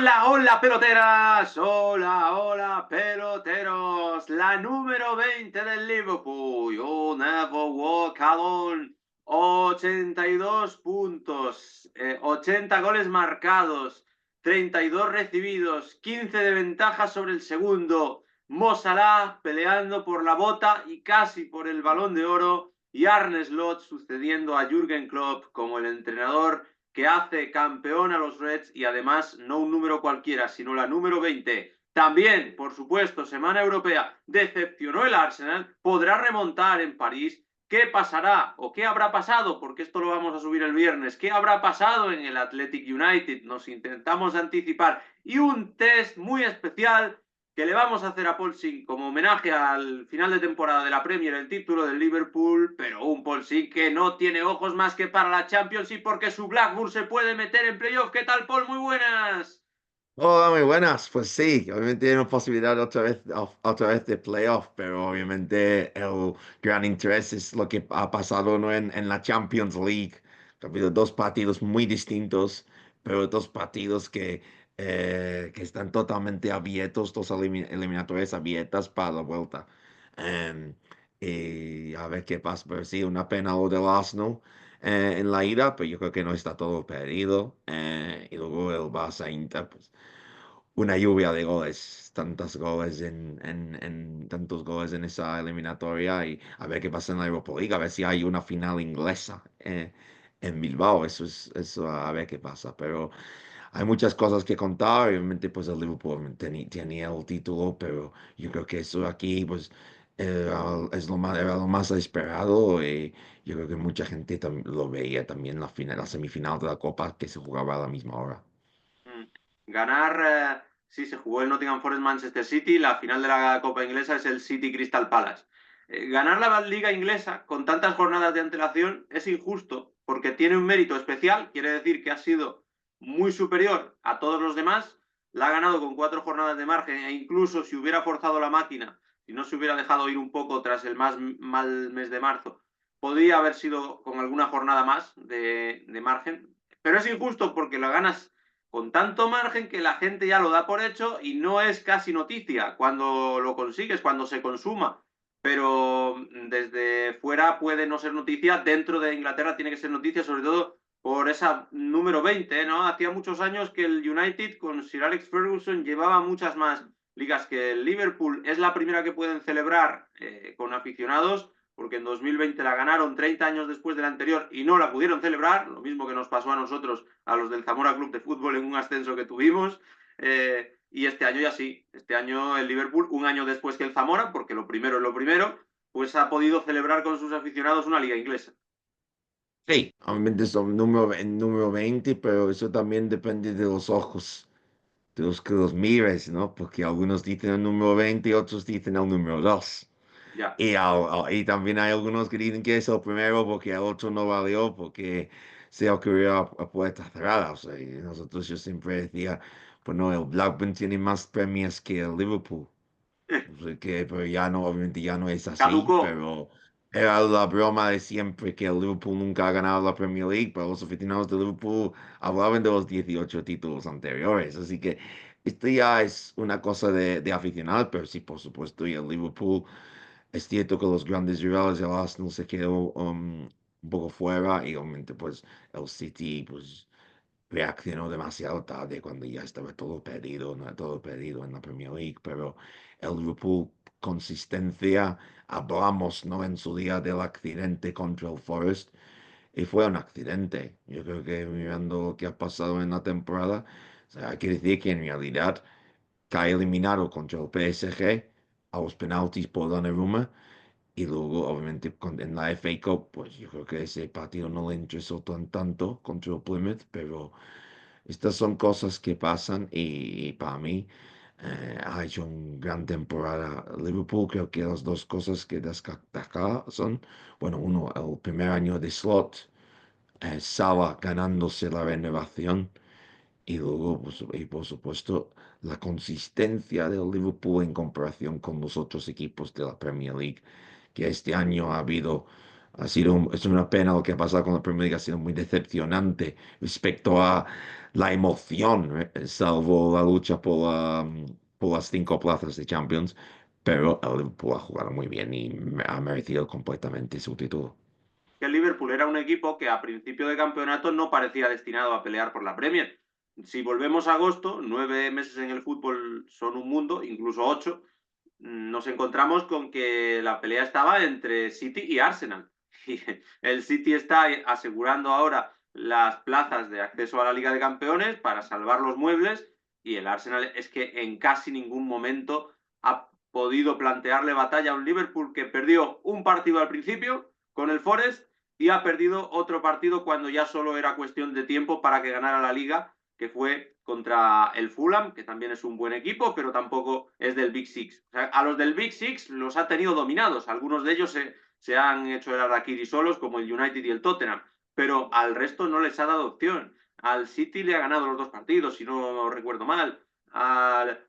Hola, hola peloteras, hola, hola peloteros, la número 20 del Liverpool, You Never Walk Alone, 82 puntos, 80 goles marcados, 32 recibidos, 15 de ventaja sobre el segundo, Mo Salah peleando por la bota y casi por el Balón de Oro, y Arne Slot sucediendo a Jürgen Klopp como el entrenador que hace campeón a los Reds y además no un número cualquiera, sino la número 20. También, por supuesto, semana europea, decepcionó el Arsenal, podrá remontar en París. ¿Qué pasará o qué habrá pasado? Porque esto lo vamos a subir el viernes. ¿Qué habrá pasado en el Athletic United? Nos intentamos anticipar. Y un test muy especial que le vamos a hacer a Paul Singh como homenaje al final de temporada de la Premier, el título del Liverpool, pero un Paul Singh que no tiene ojos más que para la Champions y porque su Blackburn se puede meter en playoff. ¿Qué tal, Paul? Muy buenas. Hola, muy buenas. Pues sí, obviamente hay una posibilidad otra vez de playoff, pero obviamente el gran interés es lo que ha pasado, ¿no? en la Champions League. Ha habido dos partidos muy distintos, pero dos partidos que están totalmente abiertos, eliminatorias abiertas para la vuelta. Em, y a ver qué pasa, pero sí, una pena lo del Arsenal en la ida, pero yo creo que no está todo perdido. Y luego el Barça Inter, pues una lluvia de goles, tantos goles en esa eliminatoria y a ver qué pasa en la Europa League, a ver si hay una final inglesa en Bilbao, eso a ver qué pasa, pero hay muchas cosas que contar, obviamente pues el Liverpool tenía el título, pero yo creo que eso aquí pues era lo más esperado y yo creo que mucha gente lo veía también la semifinal de la Copa que se jugaba a la misma hora. Ganar, sí, se jugó el Nottingham Forest Manchester City, la final de la Copa Inglesa es el City Crystal Palace. Ganar la Liga Inglesa con tantas jornadas de antelación es injusto porque tiene un mérito especial, quiere decir que ha sido muy superior a todos los demás, la ha ganado con 4 jornadas de margen e incluso si hubiera forzado la máquina, si no se hubiera dejado ir un poco tras el más mal mes de marzo, podría haber sido con alguna jornada más de margen, pero es injusto porque la ganas con tanto margen que la gente ya lo da por hecho y no es casi noticia cuando lo consigues, cuando se consuma. Pero desde fuera puede no ser noticia, dentro de Inglaterra tiene que ser noticia, sobre todo por esa número 20, ¿no? Hacía muchos años que el United con Sir Alex Ferguson llevaba muchas más ligas que el Liverpool. Es la primera que pueden celebrar con aficionados, porque en 2020 la ganaron 30 años después de la anterior y no la pudieron celebrar, lo mismo que nos pasó a nosotros, a los del Zamora Club de Fútbol en un ascenso que tuvimos. Y este año ya sí, este año el Liverpool, un año después que el Zamora, porque lo primero es lo primero, pues ha podido celebrar con sus aficionados una liga inglesa. Sí, obviamente son número 20, pero eso también depende de los ojos, de los que los mires, ¿no? Porque algunos dicen el número 20 y otros dicen el número 2. Ya. Y también hay algunos que dicen que es el primero porque el otro no valió, porque se ocurrió a puerta cerrada. O sea, y nosotros yo siempre decía, pues no, el Blackburn tiene más premios que el Liverpool. Pero ya no, obviamente ya no es así, Caducó. pero era la broma de siempre que el Liverpool nunca ha ganado la Premier League, pero los aficionados de Liverpool hablaban de los 18 títulos anteriores, así que esto ya es una cosa de aficionado, pero sí, por supuesto, y el Liverpool, es cierto que los grandes rivales del Arsenal se quedó un poco fuera y obviamente pues el City pues reaccionó demasiado tarde cuando ya estaba todo perdido, no todo perdido en la Premier League, pero el Liverpool, consistencia, hablamos, ¿no? En su día del accidente contra el Forest, y fue un accidente. Yo creo que mirando lo que ha pasado en la temporada, o sea, hay que decir que en realidad cae eliminado contra el PSG a los penaltis por Donnarumma, y luego, obviamente, en la FA Cup, pues yo creo que ese partido no le interesó tanto contra el Plymouth, pero estas son cosas que pasan y para mí ha hecho una gran temporada. Liverpool, creo que las dos cosas que destacar son, bueno, uno, el primer año de Slot, Salah ganándose la renovación y luego, pues, y por supuesto, la consistencia del Liverpool en comparación con los otros equipos de la Premier League, que este año ha habido Es una pena lo que ha pasado con la Premier League, ha sido muy decepcionante respecto a la emoción, salvo la lucha por las 5 plazas de Champions, pero el Liverpool ha jugado muy bien y ha merecido completamente su título. Que el Liverpool era un equipo que a principio de campeonato no parecía destinado a pelear por la Premier. Si volvemos a agosto, 9 meses en el fútbol son un mundo, incluso 8, nos encontramos con que la pelea estaba entre City y Arsenal. Y el City está asegurando ahora las plazas de acceso a la Liga de Campeones para salvar los muebles y el Arsenal es que en casi ningún momento ha podido plantearle batalla a un Liverpool que perdió un partido al principio con el Forest y ha perdido otro partido cuando ya solo era cuestión de tiempo para que ganara la Liga, que fue contra el Fulham, que también es un buen equipo, pero tampoco es del Big Six. O sea, a los del Big Six los ha tenido dominados. Algunos de ellos se han hecho el Arrakiri solos, como el United y el Tottenham, pero al resto no les ha dado opción. Al City le ha ganado los 2 partidos, si no recuerdo mal. Al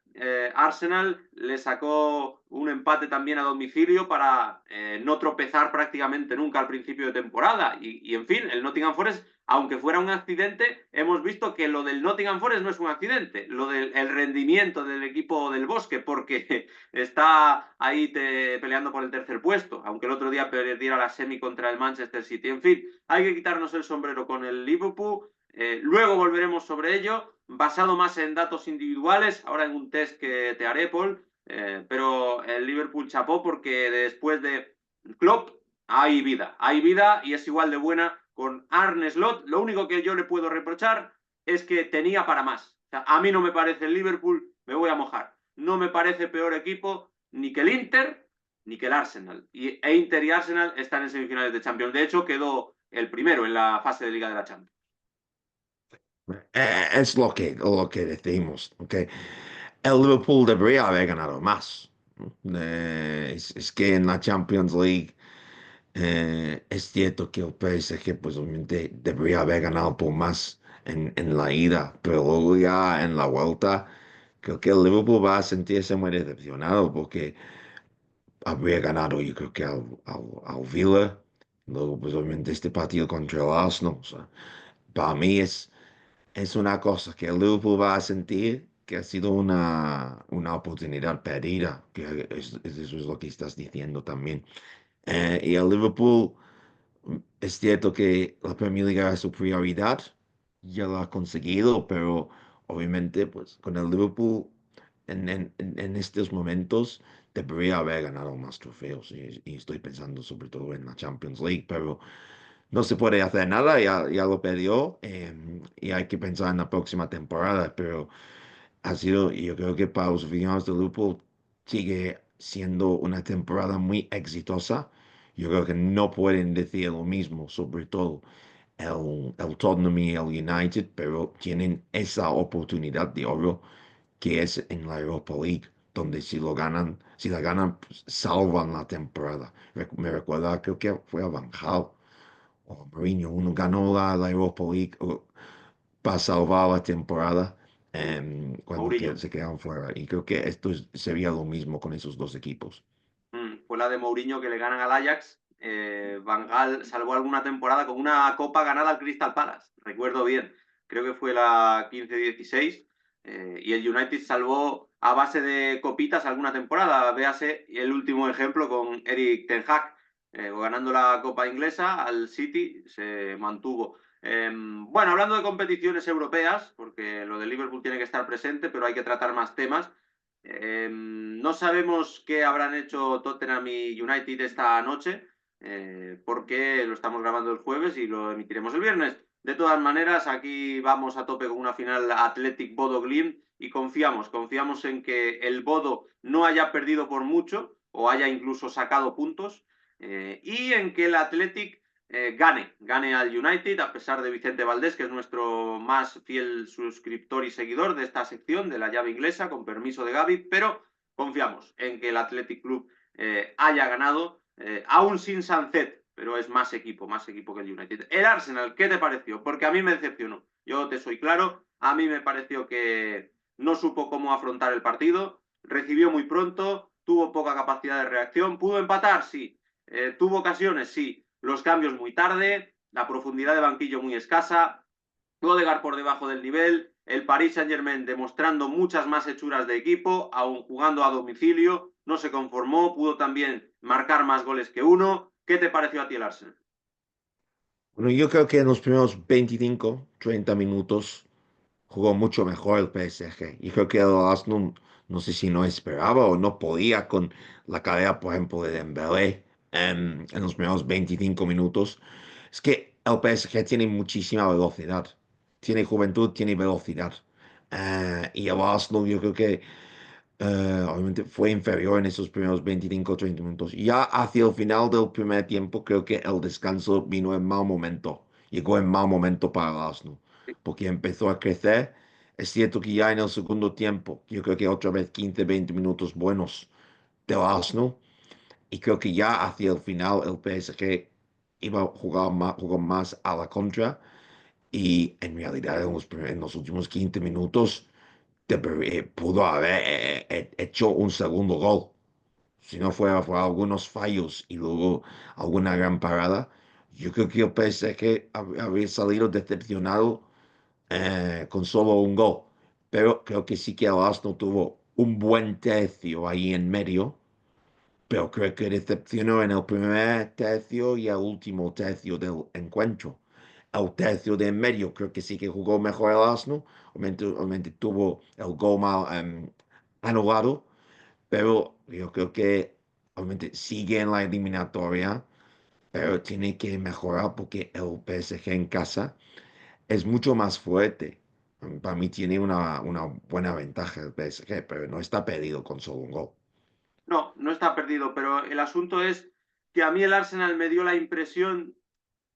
Arsenal le sacó un empate también a domicilio para no tropezar prácticamente nunca al principio de temporada. Y en fin, el Nottingham Forest, aunque fuera un accidente, hemos visto que lo del Nottingham Forest no es un accidente, lo del el rendimiento del equipo del Bosque, porque está ahí peleando por el tercer puesto, aunque el otro día perdiera la semi contra el Manchester City. En fin, hay que quitarnos el sombrero con el Liverpool. Luego volveremos sobre ello, basado más en datos individuales, ahora en un test que te haré, Paul, pero el Liverpool chapó porque después de Klopp hay vida y es igual de buena con Arne Slot. Lo único que yo le puedo reprochar es que tenía para más. O sea, a mí no me parece el Liverpool, me voy a mojar. No me parece peor equipo ni que el Inter ni que el Arsenal. Inter y Arsenal están en semifinales de Champions. De hecho, quedó el primero en la fase de Liga de la Champions. Es lo que decimos, ¿ok? El Liverpool debería haber ganado más, ¿no? Es que en la Champions League es cierto que el PSG pues obviamente debería haber ganado por más en la ida, pero luego ya en la vuelta creo que el Liverpool va a sentirse muy decepcionado porque habría ganado yo creo que al Villa, luego pues obviamente este partido contra el Arsenal, o sea, para mí es una cosa que el Liverpool va a sentir que ha sido una oportunidad perdida, que eso es lo que estás diciendo también. Y el Liverpool, es cierto que la Premier League era su prioridad, ya lo ha conseguido, pero obviamente pues con el Liverpool en estos momentos debería haber ganado más trofeos y estoy pensando sobre todo en la Champions League, pero no se puede hacer nada, ya lo perdió y hay que pensar en la próxima temporada, pero ha sido, yo creo que para los aficionados de Liverpool sigue siendo una temporada muy exitosa. Yo creo que no pueden decir lo mismo, sobre todo el Tottenham y el United, pero tienen esa oportunidad de oro que es en la Europa League, donde si lo ganan, si la ganan, pues, salvan la temporada. Me recuerda, creo que fue a Van Gaal o Mourinho, uno ganó la Europa League para salvar la temporada cuando Mourinho. se quedaron fuera. Y creo que esto sería lo mismo con esos dos equipos. Fue la de Mourinho que le ganan al Ajax. Van Gaal salvó alguna temporada con una copa ganada al Crystal Palace, recuerdo bien. Creo que fue la 15-16. Y el United salvó a base de copitas alguna temporada. Véase el último ejemplo con Eric Ten Hag, ganando la Copa Inglesa al City, se mantuvo. Bueno, hablando de competiciones europeas, porque lo de Liverpool tiene que estar presente, pero hay que tratar más temas. No sabemos qué habrán hecho Tottenham y United esta noche, porque lo estamos grabando el jueves y lo emitiremos el viernes. De todas maneras, aquí vamos a tope con una final Athletic Bodo Glimt y confiamos en que el Bodo no haya perdido por mucho o haya incluso sacado puntos, y en que el Athletic gane al United, a pesar de Vicente Valdés, que es nuestro más fiel suscriptor y seguidor de esta sección de la llave inglesa, con permiso de Gaby, pero confiamos en que el Athletic Club haya ganado, aún sin Sancet, pero es más equipo que el United. El Arsenal, ¿qué te pareció? Porque a mí me decepcionó. Yo te soy claro, a mí me pareció que no supo cómo afrontar el partido, recibió muy pronto, tuvo poca capacidad de reacción, pudo empatar, sí, tuvo ocasiones, sí, los cambios muy tarde, la profundidad de banquillo muy escasa, Odegaard por debajo del nivel, el Paris Saint-Germain demostrando muchas más hechuras de equipo, aún jugando a domicilio, no se conformó, pudo también marcar más goles que uno. ¿Qué te pareció a ti el Arsenal? Bueno, yo creo que en los primeros 25, 30 minutos jugó mucho mejor el PSG. Y creo que el Arsenal, no sé si no esperaba o no podía con la carrera, por ejemplo, de Dembélé en los primeros 25 minutos. Es que el PSG tiene muchísima velocidad. Tiene juventud, tiene velocidad. Y el Arsenal yo creo que obviamente fue inferior en esos primeros 25 30 minutos. Ya hacia el final del primer tiempo, creo que el descanso vino en mal momento. Llegó en mal momento para el Arsenal, porque empezó a crecer. Es cierto que ya en el segundo tiempo, yo creo que otra vez 15 20 minutos buenos del Arsenal. Y creo que ya hacia el final el PSG iba a jugar más, jugó más a la contra. Y en realidad en los últimos 15 minutos pudo haber hecho un segundo gol. Si no fuera por algunos fallos y luego alguna gran parada, yo creo que el PSG habría salido decepcionado con solo un gol. Pero creo que sí que el Arsenal tuvo un buen tercio ahí en medio, pero creo que decepcionó en el primer tercio y el último tercio del encuentro. El tercio de en medio creo que sí que jugó mejor el Arsenal. Obviamente tuvo el gol mal anulado, pero yo creo que obviamente sigue en la eliminatoria, pero tiene que mejorar porque el PSG en casa es mucho más fuerte. Para mí tiene una buena ventaja el PSG, pero no está perdido con solo un gol. No, no está perdido, pero el asunto es que a mí el Arsenal me dio la impresión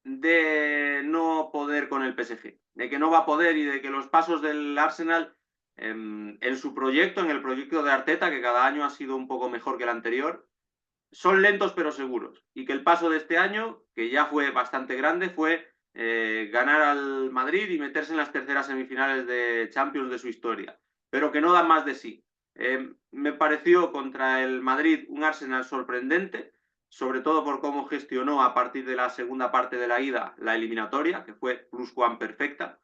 de no poder con el PSG, de que no va a poder y de que los pasos del Arsenal en su proyecto, en el proyecto de Arteta, que cada año ha sido un poco mejor que el anterior, son lentos pero seguros. Y que el paso de este año, que ya fue bastante grande, fue ganar al Madrid y meterse en las terceras semifinales de Champions de su historia, pero que no dan más de sí. Me pareció contra el Madrid un Arsenal sorprendente, sobre todo por cómo gestionó a partir de la segunda parte de la ida la eliminatoria, que fue pluscuam perfecta.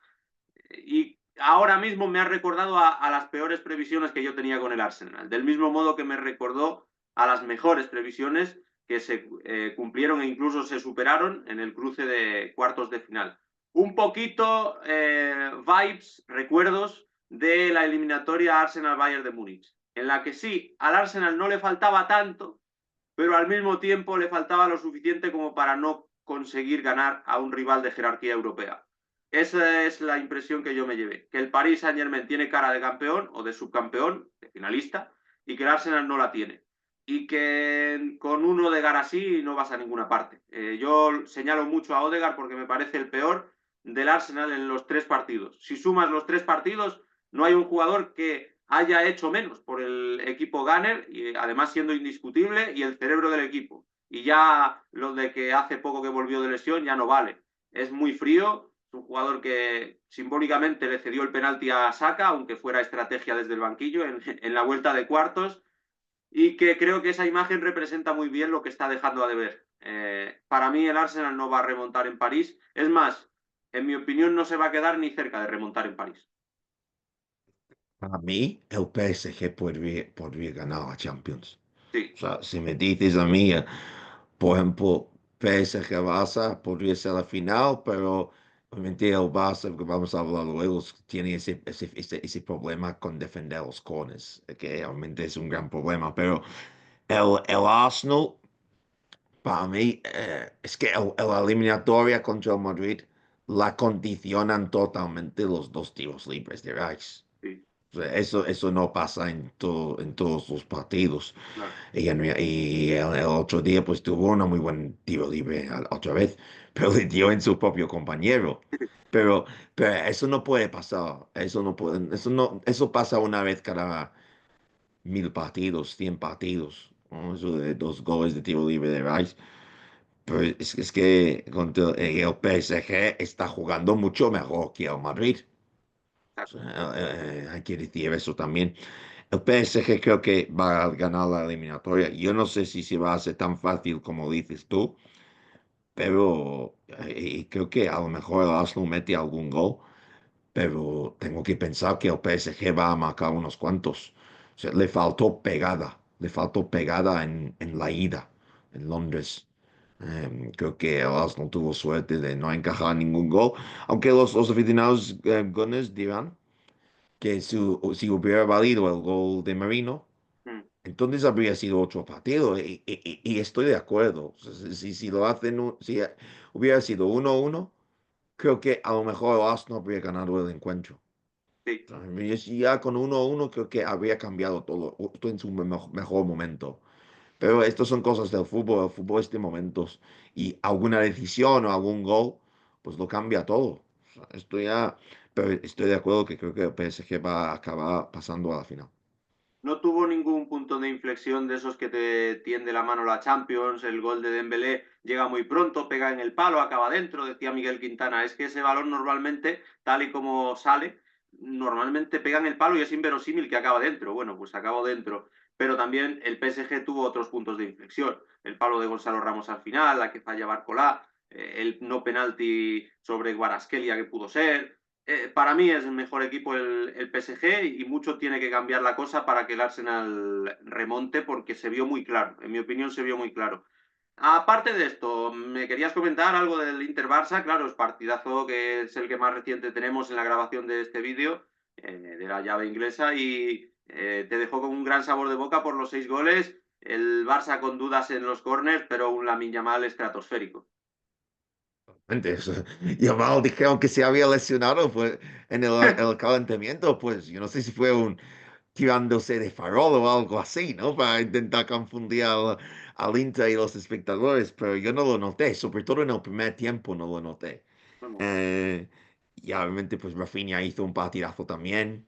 Y ahora mismo me ha recordado a las peores previsiones que yo tenía con el Arsenal, del mismo modo que me recordó a las mejores previsiones que se cumplieron e incluso se superaron en el cruce de cuartos de final. Un poquito vibes, recuerdos de la eliminatoria Arsenal-Bayern de Múnich, en la que sí, al Arsenal no le faltaba tanto, pero al mismo tiempo le faltaba lo suficiente como para no conseguir ganar a un rival de jerarquía europea. Esa es la impresión que yo me llevé, que el Paris Saint Germain tiene cara de campeón o de subcampeón, de finalista, y que el Arsenal no la tiene. Y que con un Odegaard así no vas a ninguna parte. Yo señalo mucho a Odegaard porque me parece el peor del Arsenal en los tres partidos. Si sumas los tres partidos, no hay un jugador que haya hecho menos por el equipo Gunner, y además siendo indiscutible, y el cerebro del equipo. Y ya lo de que hace poco que volvió de lesión ya no vale. Es muy frío, es un jugador que simbólicamente le cedió el penalti a Saka, aunque fuera estrategia desde el banquillo en la vuelta de cuartos, y que creo que esa imagen representa muy bien lo que está dejando a deber. Para mí el Arsenal no va a remontar en París. Es más, en mi opinión no se va a quedar ni cerca de remontar en París. Para mí, el PSG podría ganar la Champions. Sí, O sea, si me dices a mí, por ejemplo, PSG Barça podría ser la final, pero obviamente el Barça, que vamos a hablar luego, tiene ese problema con defender los corners, que realmente es un gran problema. Pero el Arsenal, para mí, es que la eliminatoria contra el Madrid la condicionan totalmente los dos tiros libres de Rice. sí, O sea, eso no pasa en todos los partidos. claro. Y el otro día pues tuvo una muy buen tiro libre otra vez, pero le dio en su propio compañero. Pero, pero eso no puede pasar. Eso no puede, eso no, eso pasa una vez cada 1000 partidos, 100 partidos. ¿No? Eso de dos goles de tiro libre de Rice. Pero es que contra el PSG está jugando mucho mejor que el Madrid. O sea, hay que decir eso también. El PSG creo que va a ganar la eliminatoria. Yo no sé si se va a hacer tan fácil como dices tú, pero creo que a lo mejor el Arsenal mete algún gol, pero tengo que pensar que el PSG va a marcar unos cuantos. O sea, le faltó pegada en la ida, en Londres. Creo que el Arsenal tuvo suerte de no encajar ningún gol, aunque los aficionados Gunners dirán que si hubiera valido el gol de Marino, Mm, entonces habría sido otro partido y estoy de acuerdo. O sea, si lo hacen, si hubiera sido 1-1, creo que a lo mejor el Arsenal habría ganado el encuentro. sí. O sea, ya con 1-1 creo que habría cambiado todo, todo en su mejor momento. Pero estas son cosas del fútbol, el fútbol es de momentos y alguna decisión o algún gol, pues lo cambia todo. O sea, pero estoy de acuerdo que creo que el PSG va a acabar pasando a la final. No tuvo ningún punto de inflexión de esos que te tiende la mano la Champions. El gol de Dembélé llega muy pronto, pega en el palo, acaba dentro, decía Miguel Quintana. Es que ese balón normalmente, tal y como sale, normalmente pega en el palo y es inverosímil que acaba dentro. Bueno, pues acabó dentro. Pero también el PSG tuvo otros puntos de inflexión. El palo de Gonzalo Ramos al final, la que falla Barcolá, el no penalti sobre Guarasquelia que pudo ser. Para mí es el mejor equipo el PSG y mucho tiene que cambiar la cosa para que el Arsenal remonte porque se vio muy claro, en mi opinión se vio muy claro. Aparte de esto, me querías comentar algo del Inter Barça, claro, es partidazo que es el que más reciente tenemos en la grabación de este vídeo, de la llave inglesa, y te dejó con un gran sabor de boca por los 6 goles, el Barça con dudas en los corners, pero un Lamine Yamal estratosférico. Antes, Yamal dijeron que se había lesionado pues, en el calentamiento, pues yo no sé si fue un tirándose de farol o algo así, ¿no? Para intentar confundir al Inter y los espectadores, pero yo no lo noté, sobre todo en el primer tiempo no lo noté. Vamos. Eh, y obviamente pues Rafinha hizo un partidazo también,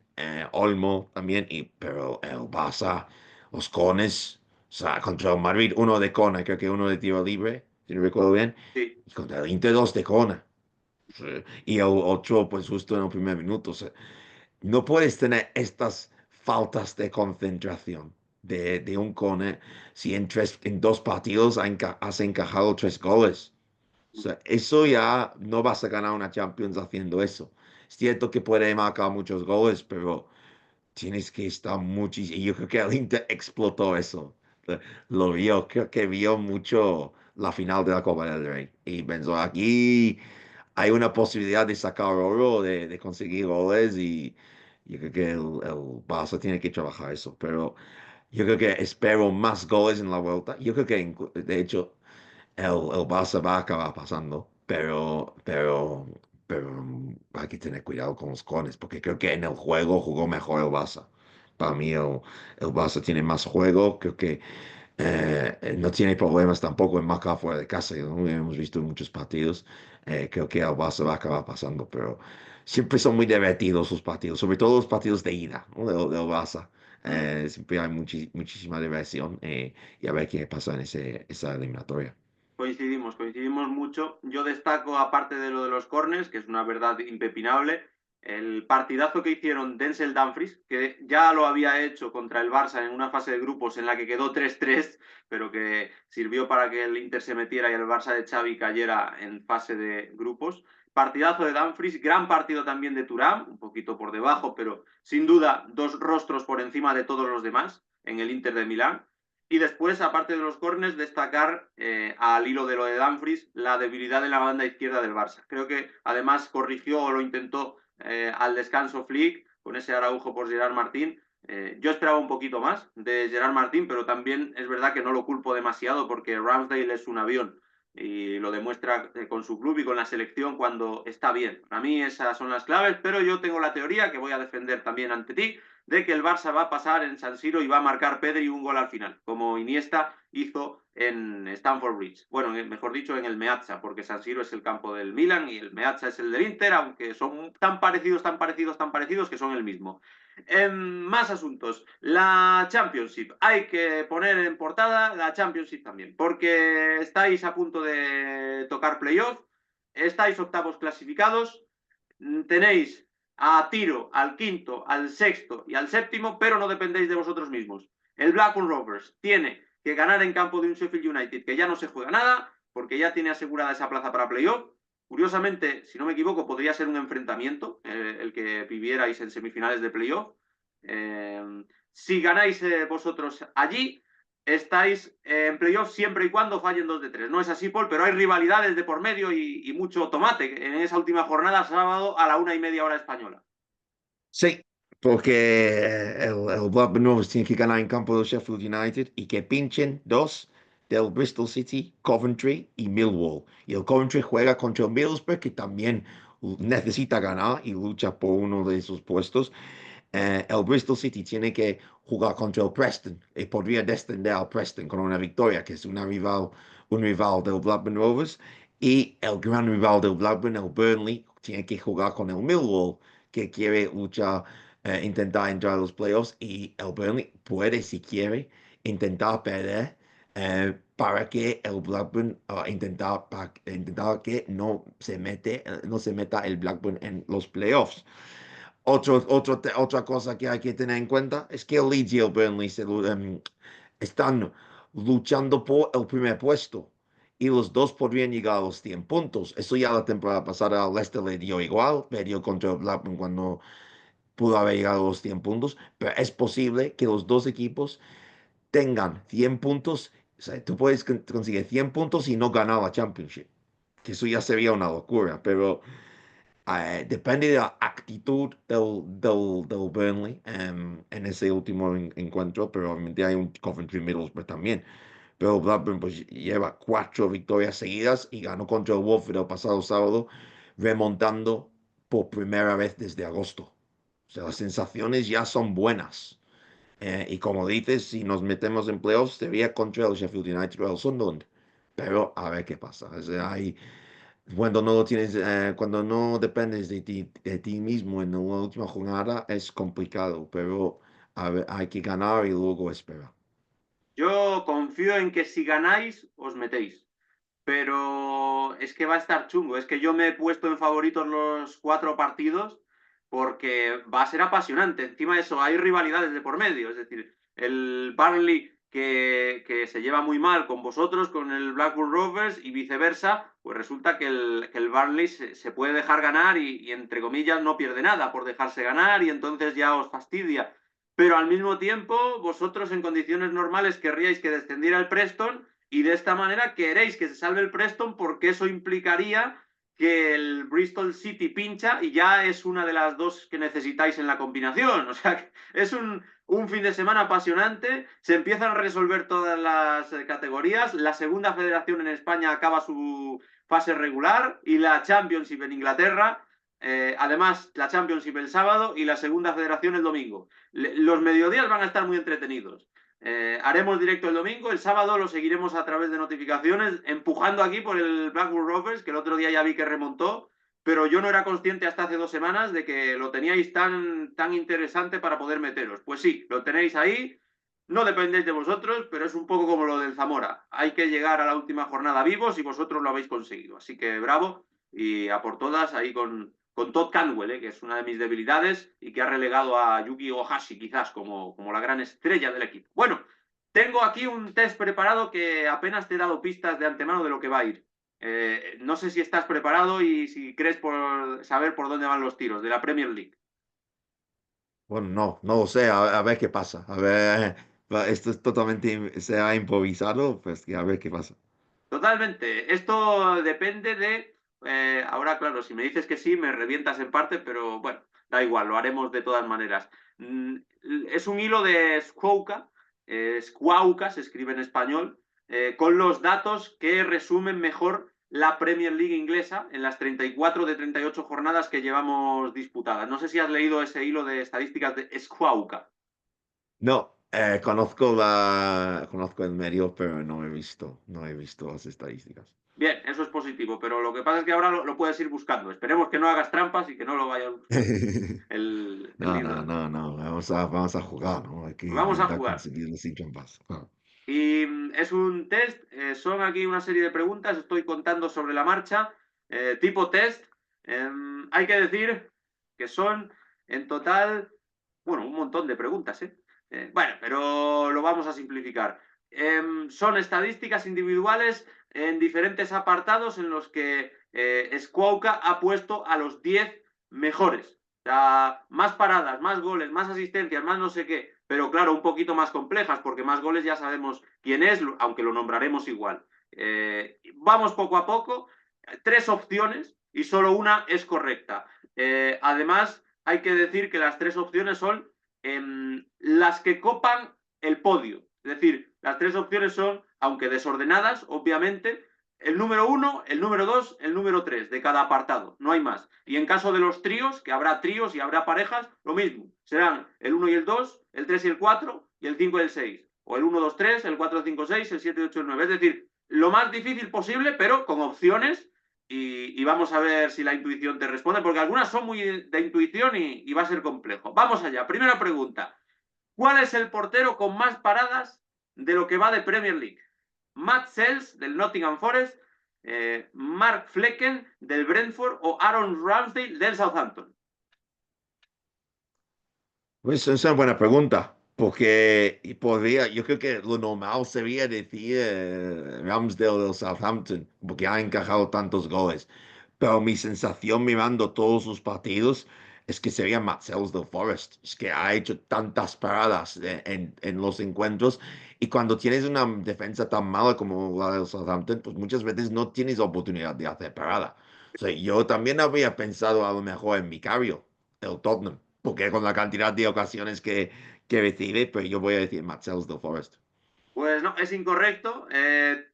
Olmo también, pero el Barça, los cones, o sea, contra el Madrid, uno de cona, creo que uno de tiro libre, si no recuerdo bien, Sí, y contra el Inter dos de cona. Sí. Y el otro, pues justo en el primer minuto. O sea, no puedes tener estas faltas de concentración de un cone si en 2 partidos has encajado 3 goles. O sea, eso ya no vas a ganar una Champions haciendo eso. Es cierto que puede marcar muchos goles, pero tienes que estar muchísimo. Y yo creo que el Inter explotó eso. Lo vio, creo que vio mucho la final de la Copa del Rey. Y pensó, aquí hay una posibilidad de sacar oro, de conseguir goles. Y yo creo que el Barça tiene que trabajar eso. Pero yo creo que espero más goles en la vuelta. Yo creo que, de hecho, el Barça va a acabar pasando, pero hay que tener cuidado con los cones, porque creo que en el juego jugó mejor el Barça. Para mí el Barça tiene más juego, creo que no tiene problemas tampoco en marcar fuera de casa, ¿no? Hemos visto en muchos partidos, creo que el Barça va a acabar pasando, pero siempre son muy divertidos los partidos, sobre todo los partidos de ida, ¿no? Del Barça. mm. Siempre hay muchísima diversión y a ver qué pasa en esa eliminatoria. Coincidimos mucho. Yo destaco, aparte de lo de los corners, que es una verdad impepinable, el partidazo que hicieron Denzel Dumfries, que ya lo había hecho contra el Barça en una fase de grupos en la que quedó 3-3, pero que sirvió para que el Inter se metiera y el Barça de Xavi cayera en fase de grupos. Partidazo de Dumfries, gran partido también de Thuram, un poquito por debajo, pero sin duda 2 rostros por encima de todos los demás en el Inter de Milán. Y después, aparte de los corners, destacar al hilo de lo de Dumfries la debilidad en la banda izquierda del Barça. Creo que además corrigió o lo intentó al descanso Flick con ese Araujo por Gerard Martín. Yo esperaba un poquito más de Gerard Martín, pero también es verdad que no lo culpo demasiado porque Ramsdale es un avión y lo demuestra con su club y con la selección cuando está bien. Para mí esas son las claves, pero yo tengo la teoría que voy a defender también ante ti, de que el Barça va a pasar en San Siro y va a marcar Pedri un gol al final, como Iniesta hizo en Stamford Bridge. Bueno, mejor dicho, en el Meazza, porque San Siro es el campo del Milan y el Meazza es el del Inter, aunque son tan parecidos, tan parecidos, tan parecidos que son el mismo. Más asuntos. La Championship. Hay que poner en portada la Championship también, porque estáis a punto de tocar playoff, estáis octavos clasificados, tenéis a tiro al quinto, al sexto y al séptimo, pero no dependéis de vosotros mismos. El Blackburn Rovers tiene que ganar en campo de un Sheffield United que ya no se juega nada, porque ya tiene asegurada esa plaza para playoff. Curiosamente, si no me equivoco, podría ser un enfrentamiento el que vivierais en semifinales de playoff. Si ganáis vosotros allí, estáis en playoff siempre y cuando fallen 2 de 3. No es así, Paul, pero hay rivalidades de por medio y mucho tomate en esa última jornada, sábado a la 1:30 hora española. Sí, porque el Blackburn Rovers tiene que ganar en campo del Sheffield United y que pinchen dos del Bristol City, Coventry y Millwall. Y el Coventry juega contra el Middlesbrough, que también necesita ganar y lucha por uno de esos puestos. El Bristol City tiene que jugar contra el Preston y podría descender al Preston con una victoria, que es un rival del Blackburn Rovers. Y el gran rival del Blackburn, el Burnley, tiene que jugar con el Millwall, que quiere luchar, intentar entrar a los playoffs. Y el Burnley puede, si quiere, intentar perder para que el Blackburn intentar que no se meta el Blackburn en los playoffs. Otra cosa que hay que tener en cuenta es que el Leeds y el Burnley están luchando por el primer puesto y los dos podrían llegar a los 100 puntos. Eso ya la temporada pasada al Leicester le dio igual, perdió contra el Blackburn cuando pudo haber llegado a los 100 puntos, pero es posible que los dos equipos tengan 100 puntos. O sea, tú puedes conseguir 100 puntos y no ganar la Championship, que eso ya sería una locura, pero depende de la actitud del Burnley en ese último encuentro, pero obviamente hay un Coventry Middlesbrough también. Pero Blackburn pues, lleva 4 victorias seguidas y ganó contra el Watford el pasado sábado, remontando por primera vez desde agosto. O sea, las sensaciones ya son buenas. Y como dices, si nos metemos en playoffs, sería contra el Sheffield United o el Sunderland. Pero a ver qué pasa. O sea, cuando no lo tienes, cuando no dependes de ti mismo en la última jornada, es complicado. Pero a ver, hay que ganar y luego esperar. Yo confío en que si ganáis, os metéis. Pero es que va a estar chungo. Es que yo me he puesto en favoritos los 4 partidos porque va a ser apasionante. Encima de eso, hay rivalidades de por medio. Es decir, el Burnley que se lleva muy mal con vosotros, con el Blackburn Rovers y viceversa, pues resulta que el Burnley se puede dejar ganar y, entre comillas, no pierde nada por dejarse ganar y entonces ya os fastidia. Pero al mismo tiempo, vosotros en condiciones normales querríais que descendiera el Preston y de esta manera queréis que se salve el Preston porque eso implicaría que el Bristol City pincha y ya es una de las dos que necesitáis en la combinación. O sea, es un fin de semana apasionante, se empiezan a resolver todas las categorías, la segunda federación en España acaba su fase regular y la Championship en Inglaterra, además la Championship el sábado y la segunda federación el domingo. Los mediodías van a estar muy entretenidos. Haremos directo el domingo, el sábado lo seguiremos a través de notificaciones, empujando aquí por el Blackburn Rovers, que el otro día ya vi que remontó, pero yo no era consciente hasta hace 2 semanas de que lo teníais tan interesante para poder meteros. Pues sí, lo tenéis ahí, no dependéis de vosotros, pero es un poco como lo del Zamora. Hay que llegar a la última jornada vivos y vosotros lo habéis conseguido. Así que bravo y a por todas ahí con Todd Cantwell, que es una de mis debilidades y que ha relegado a Yuki Ohashi quizás como la gran estrella del equipo. Bueno, tengo aquí un test preparado que apenas te he dado pistas de antemano de lo que va a ir. No sé si estás preparado y si crees por saber por dónde van los tiros de la Premier League. Bueno, no lo sé, a ver qué pasa. A ver, esto es totalmente, se ha improvisado, pues que a ver qué pasa. Totalmente. Esto depende de... ahora, claro, si me dices que sí, me revientas en parte, pero bueno, da igual, lo haremos de todas maneras. Es un hilo de Squauca, se escribe en español, con los datos que resumen mejor la Premier League inglesa en las 34 de 38 jornadas que llevamos disputadas. No sé si has leído ese hilo de estadísticas de Squauca. No, conozco el medio, pero no he visto las estadísticas. Bien, eso es positivo, pero lo que pasa es que ahora lo puedes ir buscando. Esperemos que no hagas trampas y que no lo vayas buscando el No, libro. no, no, no, vamos a jugar, ¿no? Hay que Vamos a intentar jugar. conseguirlo sin trampas. Ah. Y es un test, son aquí una serie de preguntas, estoy contando sobre la marcha, tipo test. Hay que decir que son en total, bueno, un montón de preguntas, ¿eh? Bueno, pero lo vamos a simplificar. Son estadísticas individuales en diferentes apartados en los que Squawka ha puesto a los 10 mejores. O sea, más paradas, más goles, más asistencias, más no sé qué, pero claro, un poquito más complejas, porque más goles ya sabemos quién es, aunque lo nombraremos igual. Vamos poco a poco, tres opciones y solo una es correcta. Además, hay que decir que las tres opciones son las que copan el podio. Es decir, las tres opciones son, aunque desordenadas, obviamente, el número uno, el número dos, el número tres de cada apartado. No hay más. Y en caso de los tríos, que habrá tríos y habrá parejas, lo mismo. Serán el uno y el dos, el tres y el cuatro, y el cinco y el seis. O el uno, dos, tres, el cuatro, cinco, seis, el siete, ocho, el nueve. Es decir, lo más difícil posible, pero con opciones. Y vamos a ver si la intuición te responde, porque algunas son muy de intuición y va a ser complejo. Vamos allá. Primera pregunta. ¿Cuál es el portero con más paradas de lo que va de Premier League? Matt Sells del Nottingham Forest, Mark Flecken del Brentford o Aaron Ramsdale del Southampton. Pues esa es una buena pregunta, porque y podría, yo creo que lo normal sería decir Ramsdale del Southampton, porque ha encajado tantos goles. Pero mi sensación mirando todos sus partidos es que sería Marcelo del Forest, es que ha hecho tantas paradas en los encuentros y cuando tienes una defensa tan mala como la del Southampton, pues muchas veces no tienes oportunidad de hacer parada. O sea, yo también habría pensado a lo mejor en Vicario, el Tottenham, porque con la cantidad de ocasiones que recibe, pues yo voy a decir Marcelo del Forest. Pues no, es incorrecto.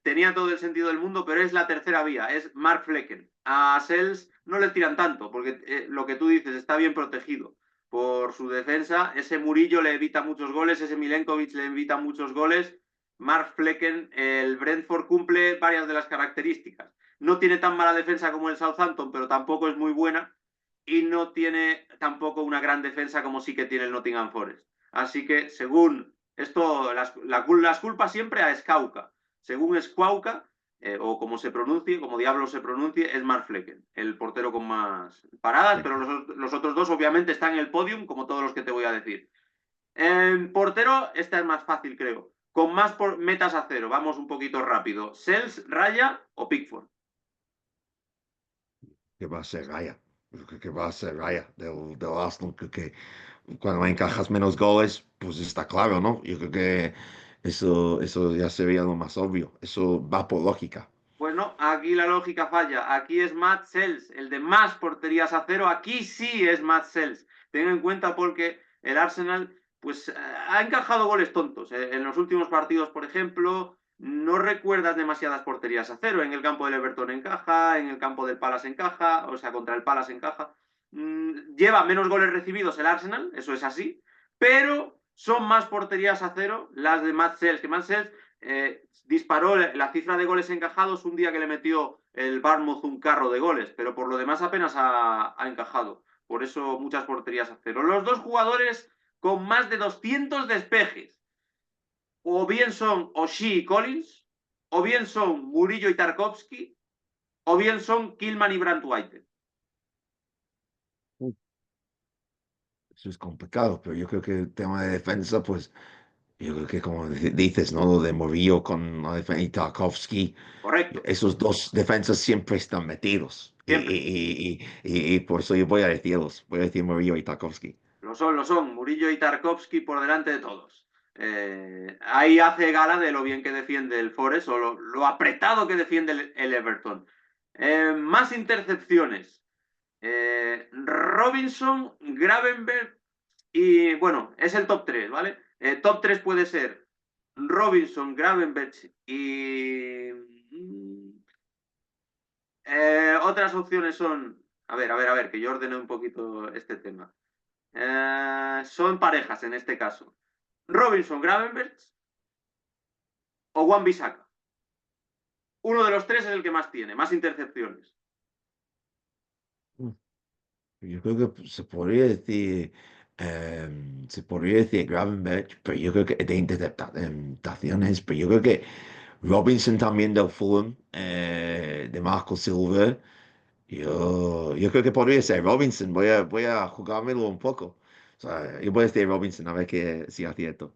Tenía todo el sentido del mundo, pero es la tercera vía. Es Mark Flecken. A Sels no le tiran tanto, porque lo que tú dices está bien protegido por su defensa. Ese Murillo le evita muchos goles, ese Milenkovic le evita muchos goles. Mark Flecken, el Brentford cumple varias de las características. No tiene tan mala defensa como el Southampton, pero tampoco es muy buena. Y no tiene tampoco una gran defensa como sí que tiene el Nottingham Forest. Así que, según esto, las culpas siempre a Skauka. Según Skauka, o como se pronuncie, como diablo se pronuncie, es Mark Flecken, el portero con más paradas, pero los otros dos obviamente están en el podium, como todos los que te voy a decir. En portero, esta es más fácil, creo. Con más metas a cero, vamos un poquito rápido. ¿Sels, Raya o Pickford? Que va a ser Raya. Yo creo que va a ser Raya del Arsenal. Creo que cuando encajas menos goles, pues está claro, ¿no? Yo creo que eso ya sería lo más obvio. Eso va por lógica. Pues no, aquí la lógica falla. Aquí es Matt Sells, el de más porterías a cero. Aquí sí es Matt Sells. Ten en cuenta porque el Arsenal pues ha encajado goles tontos. En los últimos partidos, por ejemplo, no recuerdas demasiadas porterías a cero. En el campo del Everton encaja, en el campo del Palace encaja, o sea, contra el Palace encaja. Lleva menos goles recibidos el Arsenal, eso es así, pero son más porterías a cero las de Matt Sells, que Matt Sells disparó la cifra de goles encajados un día que le metió el Bournemouth un carro de goles, pero por lo demás apenas ha encajado. Por eso muchas porterías a cero. Los dos jugadores con más de 200 despejes, o bien son O'Shea y Collins, o bien son Murillo y Tarkovsky, o bien son Killman y Brandt White. Eso es complicado, pero yo creo que el tema de defensa, pues yo creo que como dices, ¿no? Lo de Murillo con la defensa y Tarkovsky, Correcto, esos dos defensas siempre están metidos. siempre. Y por eso yo voy a decirlos. Voy a decir Murillo y Tarkovsky. Lo son. Murillo y Tarkovsky por delante de todos. Ahí hace gala de lo bien que defiende el Forest o lo apretado que defiende el Everton. Más intercepciones. Robinson, Gravenberg y bueno, es el top 3, ¿vale? Top 3 puede ser Robinson, Gravenberg y... otras opciones son... a ver, que yo ordene un poquito este tema. Son parejas en este caso. Robinson, Gravenberch o Juan Bisaca. Uno de los tres es el que más tiene, más intercepciones. Yo creo que se podría decir Gravenberch, pero yo creo que de interceptaciones, pero yo creo que Robinson también del Fulham, de Marco Silva. Yo creo que podría ser Robinson. Voy a jugármelo un poco. O sea, yo voy a decir Robinson a ver que si acierto.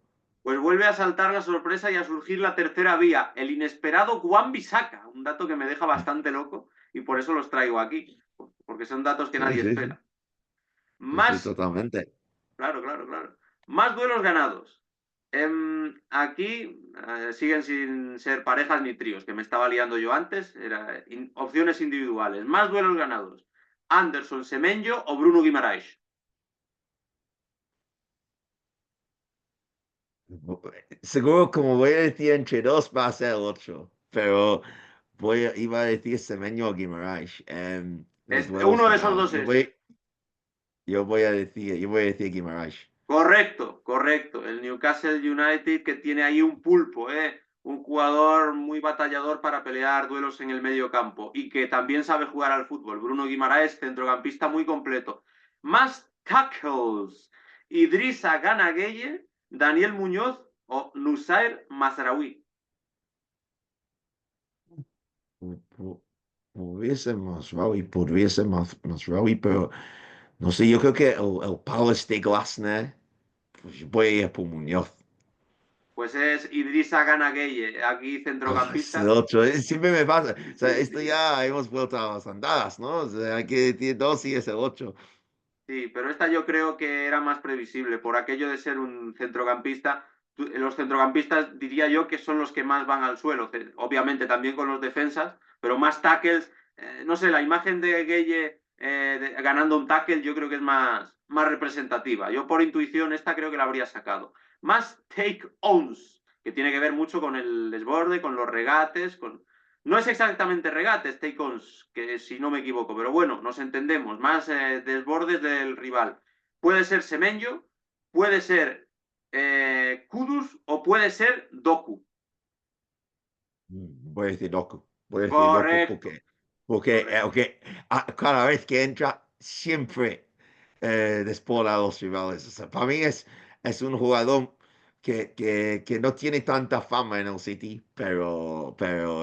Pues vuelve a saltar la sorpresa y a surgir la tercera vía, el inesperado Wan-Bissaka, un dato que me deja bastante loco y por eso los traigo aquí, porque son datos que Sí, nadie sí, sí, espera. sí, sí, Más, totalmente. claro, claro, claro. Más duelos ganados. Aquí siguen sin ser parejas ni tríos, que me estaba liando yo antes, opciones individuales. Más duelos ganados. Anderson Semenyo o Bruno Guimaraes. Seguro como voy a decir entre dos va a ser ocho, pero iba a decir Semenyo o Guimarães. Los duelos Uno de esos ganados. dos es. Yo voy a decir Guimarães. Correcto, correcto. El Newcastle United que tiene ahí un pulpo, ¿eh? Un jugador muy batallador para pelear duelos en el medio campo y que también sabe jugar al fútbol. Bruno Guimaraes, centrocampista muy completo. Más tackles. Idrissa Gana Gueye, Daniel Muñoz o Nusair Mazraoui. Podría ser más Rawi, pero no sé, yo creo que el Palace de Glasner, pues voy a ir por Muñoz. Pues es Idrissa Gana Gueye, aquí Es el centrocampista. otro, siempre me pasa. O sea, Sí, esto sí. ya hemos vuelto a las andadas, ¿no? O sea, hay que decir dos y es el ocho. Sí, pero esta yo creo que era más previsible por aquello de ser un centrocampista. Los centrocampistas diría yo que son los que más van al suelo, obviamente también con los defensas, pero más tackles. No sé, la imagen de Gueye ganando un tackle yo creo que es más representativa. Yo por intuición esta creo que la habría sacado. Más take-ons, que tiene que ver mucho con el desborde, con los regates, con, no es exactamente regates, take-ons, que si no me equivoco, pero bueno, nos entendemos, más desbordes del rival. Puede ser Semenyo, puede ser Kudus o puede ser Doku. Voy a decir Doku. Voy a decir Doku Correcto, porque correcto. cada vez que entra, siempre desborda a los rivales. O sea, para mí es un jugador que no tiene tanta fama en el City, pero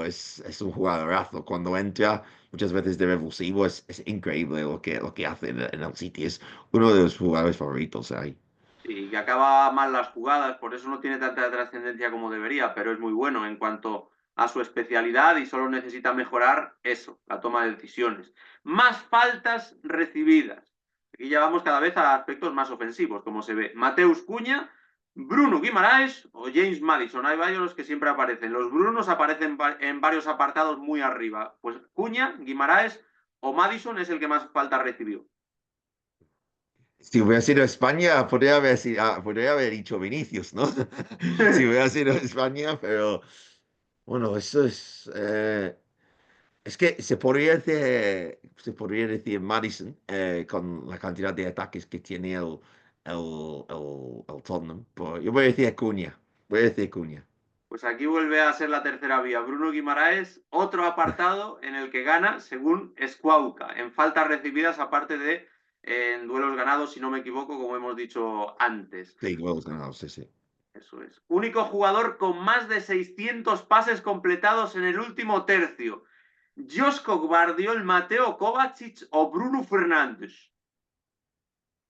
es un jugadorazo. Cuando entra, muchas veces de revulsivo, es increíble lo que hace en el City. Es uno de los jugadores favoritos ahí. Sí, que acaba mal las jugadas, por eso no tiene tanta trascendencia como debería, pero es muy bueno en cuanto a su especialidad y solo necesita mejorar eso, la toma de decisiones. Más faltas recibidas. Aquí ya vamos cada vez a aspectos más ofensivos, como se ve. Mateus Cuña, Bruno Guimaraes o James Madison. Hay varios que siempre aparecen. Los Brunos aparecen en varios apartados muy arriba. Pues Cuña, Guimaraes o Madison es el que más faltas recibió. Si hubiera sido España, podría haber dicho Vinicius, ¿no? Si hubiera sido España, pero bueno, es que se podría decir Madison con la cantidad de ataques que tiene el Tottenham. Pero yo voy a decir Acuña, voy a decir Acuña. Pues aquí vuelve a ser la tercera vía. Bruno Guimaraes, otro apartado en el que gana según Escuauca, en faltas recibidas, aparte de en duelos ganados, si no me equivoco, como hemos dicho antes. Sí, goles ganados, sí, sí. Eso es. Único jugador con más de 600 pases completados en el último tercio. Josko Gvardiol, Mateo Kovacic o Bruno Fernández.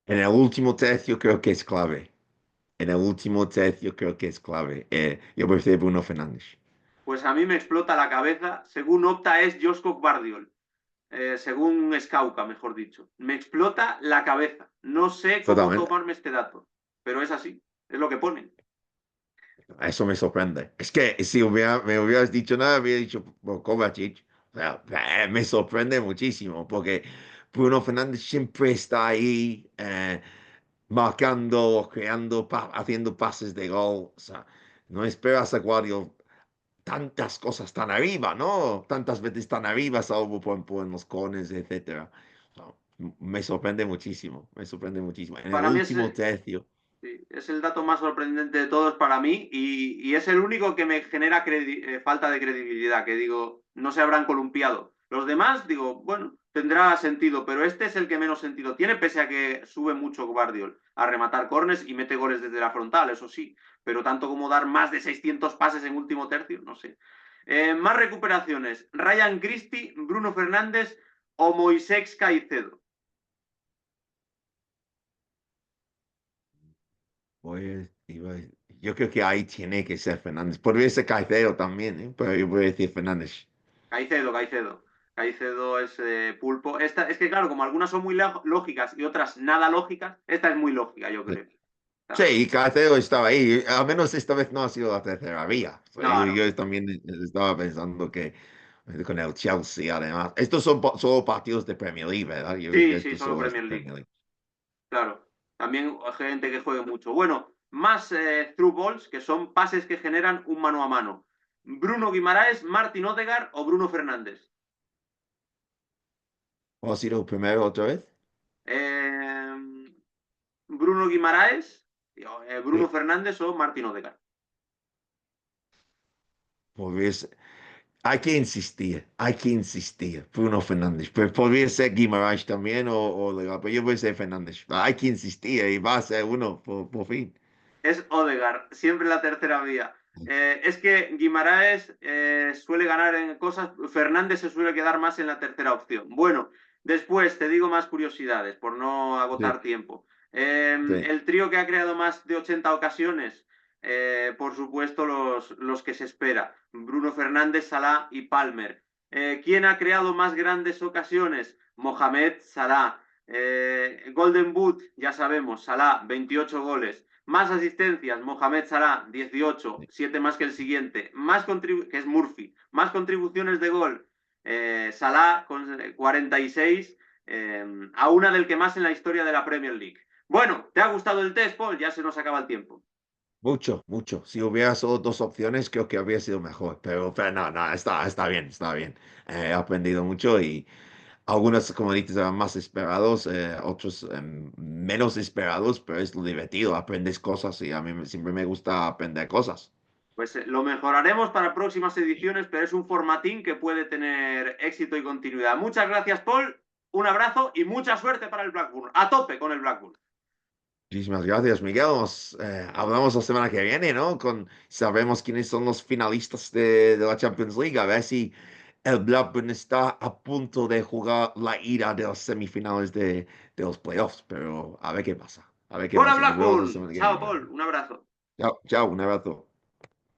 En el último tercio creo que es clave. En el último tercio creo que es clave. Yo voy a decir Bruno Fernández. Pues a mí me explota la cabeza. Según opta es Josko Gvardiol. Según Scauca, mejor dicho. Me explota la cabeza. No sé cómo Totalmente. tomarme este dato, pero es así, es lo que ponen. Eso me sorprende. Es que si me hubieras dicho nada, habría dicho por Kovacic. O sea, me sorprende muchísimo porque Bruno Fernández siempre está ahí marcando, creando, haciendo pases de gol. O sea, no esperas a Guardiola tantas cosas tan arriba, ¿no? Tantas veces tan arriba, salvo por los cones, etcétera. O sea, me sorprende muchísimo, me sorprende muchísimo. En el Para mí último tercio. sí, es el dato más sorprendente de todos para mí y es el único que me genera falta de credibilidad, que digo, no se habrán columpiado. Los demás, digo, bueno, tendrá sentido, pero este es el que menos sentido tiene, pese a que sube mucho Guardiol a rematar cornes y mete goles desde la frontal, eso sí, pero tanto como dar más de 600 pases en último tercio, no sé. Más recuperaciones, Ryan Christie, Bruno Fernández o Moisés Caicedo. Voy a, iba, Yo creo que ahí tiene que ser Fernández. Podría ser Caicedo también, ¿eh? Pero yo voy a decir Fernández. Caicedo, Caicedo. Caicedo es pulpo. Esta, es que claro, como algunas son muy lógicas y otras nada lógicas, esta es muy lógica, yo creo. ¿Sabes? Sí, Caicedo estaba ahí. Al menos esta vez no ha sido la tercera vía. O sea, No, no. yo también estaba pensando que con el Chelsea, además. Estos son solo partidos de Premier League, ¿verdad? Yo creo que Sí, sí, esto solo solo es de Premier League. Premier League. Claro. También hay gente que juegue mucho. Bueno, más through balls, que son pases que generan un mano a mano. Bruno Guimaraes, Martin Odegaard o Bruno Fernández. ¿O ha sido el primero otra vez? Eh, Bruno Guimaraes, Bruno Sí. Fernández o Martin Odegaard. Pues hay que insistir. Bruno Fernández. Pero podría ser Guimarães también pero yo voy a ser Fernández. Hay que insistir y va a ser uno por fin. Es Odegaard, siempre la tercera vía. Es que Guimaraes suele ganar en cosas, Fernández se suele quedar más en la tercera opción. Bueno, después te digo más curiosidades por no Sí, agotar tiempo. sí. El trío que ha creado más de 80 ocasiones, por supuesto los que se espera, Bruno Fernández, Salah y Palmer. ¿Quién ha creado más grandes ocasiones? Mohamed Salah. Golden Boot, ya sabemos, Salah, 28 goles. Más asistencias, Mohamed Salah, 18, 7 más que el siguiente. Que es Murphy. Más contribuciones de gol, Salah con 46, a una del que más en la historia de la Premier League. Bueno, ¿te ha gustado el test, Paul? Ya se nos acaba el tiempo. Mucho, mucho. Si hubiera solo dos opciones, creo que habría sido mejor. Pero no, no, está bien, está bien. He aprendido mucho y algunos, como dices, eran más esperados, otros menos esperados, pero es lo divertido, aprendes cosas y a mí siempre me gusta aprender cosas. Pues lo mejoraremos para próximas ediciones, pero es un formatín que puede tener éxito y continuidad. Muchas gracias, Paul. Un abrazo y mucha suerte para el Blackburn. A tope con el Blackburn. Muchísimas gracias, Miguel. Hablamos la semana que viene, ¿no? Sabremos quiénes son los finalistas de la Champions League. A ver si el Blackburn está a punto de jugar la ida de las semifinales de los playoffs. Pero a ver qué pasa. A ver qué ¡Hola, pasa. Nos vemos la Blackburn! semana que Chao, viene. Paul. Un abrazo. Chao, chao, un abrazo.